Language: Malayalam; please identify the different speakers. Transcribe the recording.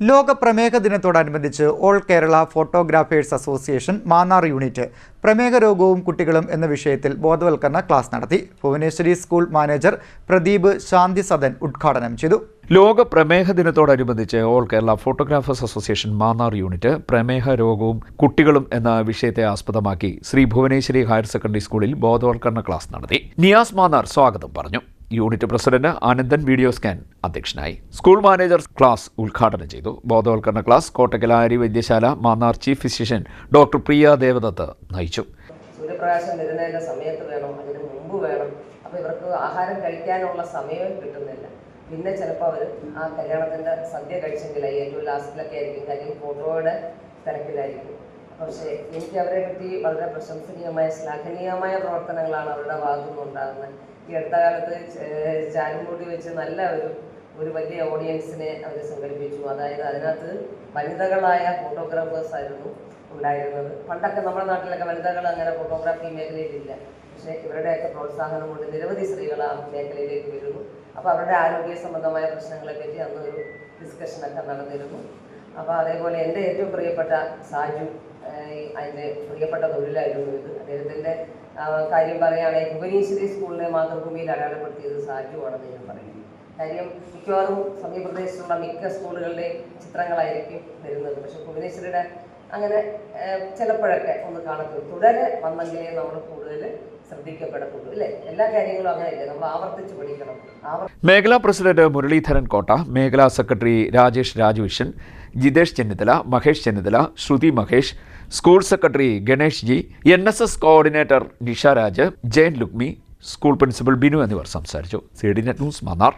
Speaker 1: ലോക പ്രമേഹ ദിനത്തോടനുബന്ധിച്ച് all Kerala photographers association Mannar unit പ്രമേഹ രോഗവും കുട്ടികളും എന്ന വിഷയത്തിൽ ബോധവൽക്കരണ ക്ലാസ് നടത്തി. ഭുവനേശ്വരി സ്കൂൾ മാനേജർ പ്രദീപ് ശാന്തി സദൻ ഉദ്ഘാടനം ചെയ്തു.
Speaker 2: ലോക പ്രമേഹ ദിനത്തോടനുബന്ധിച്ച് all Kerala photographers association Mannar unit പ്രമേഹ രോഗവും കുട്ടികളും എന്ന വിഷയത്തെ ആസ്പദമാക്കി ശ്രീ ഭുവനേശ്വരി ഹയർ സെക്കൻഡറി സ്കൂളിൽ ബോധവൽക്കരണ ക്ലാസ് നടത്തി. നിയാസ് മാന്നാർ സ്വാഗതം പറഞ്ഞു. Unit president Anandan video scan അധ്യക്ഷനായി. സ്കൂൾ മാനേജർ ക്ലാസ് ഉദ്ഘാടനം ചെയ്തു. ബോധവൽക്കരണ class Kottakkal Arya Vaidyasala Mannar chief physician doctor പ്രിയ ദേവദത്ത് നയിച്ചു.
Speaker 3: സൂര്യപ്രകാശം വരുന്നതിന്റെ സമയത്ത് വേണം, അതിന് മുമ്പ് വേണം. അപ്പോൾ ഇവർക്ക് ആഹാരം കഴിക്കാനുള്ള സമയം കിട്ടുന്നില്ല. പിന്നെ ചിലപ്പോൾ അവർ ആ കല്യാണത്തിൻ്റെ സദ്യ കഴിച്ചെങ്കിലായി ഏറ്റവും ലാസ്റ്റിലൊക്കെ ആയിരിക്കും. കാര്യം ഫോട്ടോയുടെ തിരക്കിലായിരിക്കും. പക്ഷേ എനിക്ക് അവരെ പറ്റി വളരെ പ്രശംസനീയമായ ശ്ലാഘനീയമായ പ്രവർത്തനങ്ങളാണ് അവരുടെ ഭാഗത്തുനിന്നുണ്ടാകുന്നത്. ഈ അടുത്ത കാലത്ത് ചാലുംകൂടി വെച്ച് നല്ല ഒരു വലിയ ഓഡിയൻസിനെ അവർ സംഘടിപ്പിച്ചു. അതായത് അതിനകത്ത് വനിതകളായ ഫോട്ടോഗ്രാഫേഴ്സ് ആയിരുന്നു ഉണ്ടായിരുന്നത്. പണ്ടൊക്കെ നമ്മുടെ നാട്ടിലൊക്കെ വനിതകൾ അങ്ങനെ ഫോട്ടോഗ്രാഫി മേഖലയിലില്ല. പക്ഷേ ഇവരുടെയൊക്കെ പ്രോത്സാഹനം കൊണ്ട് നിരവധി സ്ത്രീകൾ ആ മേഖലയിലേക്ക് വരുന്നു. അപ്പോൾ അവരുടെ ആരോഗ്യ സംബന്ധമായ പ്രശ്നങ്ങളെ പറ്റി അന്നൊരു ഡിസ്കഷനൊക്കെ നടന്നിരുന്നു. അപ്പോൾ അതേപോലെ എൻ്റെ ഏറ്റവും പ്രിയപ്പെട്ട സാജു, അതിൻ്റെ പ്രിയപ്പെട്ട തൊഴിലായിരുന്നു ഇത്. അദ്ദേഹത്തിൻ്റെ കാര്യം പറയുകയാണെങ്കിൽ ഭുവനേശ്വരി സ്കൂളിനെ മാതൃഭൂമിയിൽ അടയാളപ്പെടുത്തിയത് സാജു ആണെന്ന് ഞാൻ പറയുന്നു. കാര്യം മിക്കവാറും സമീപപ്രദേശത്തുള്ള മിക്ക സ്കൂളുകളുടെയും ചിത്രങ്ങളായിരിക്കും വരുന്നത്. പക്ഷെ ഭുവനേശ്വരിയുടെ അങ്ങനെ ചിലപ്പോഴൊക്കെ ഒന്ന് കാണത്തുള്ളൂ. തുടരെ വന്നെങ്കിലേ നമ്മൾ കൂടുതൽ ശ്രദ്ധിക്കപ്പെടത്തുള്ളൂ, അല്ലേ? എല്ലാ കാര്യങ്ങളും അങ്ങനെയല്ലേ, നമ്മൾ ആവർത്തിച്ച് പഠിക്കണം.
Speaker 2: മേഖലാ പ്രസിഡന്റ് മുരളീധരൻ കോട്ട, മേഖലാ സെക്രട്ടറി രാജേഷ് രാജുവിഷൻ, Jithesh Chennithala, Mahesh Chennithala, Shruthi Mahesh, school secretary Ganesh ji, NSS coordinator Nisha Raj, Jayan ലുക്മി, സ്കൂൾ പ്രിൻസിപ്പൽ ബിനു എന്നിവർ സംസാരിച്ചു. CDNet news Mannar.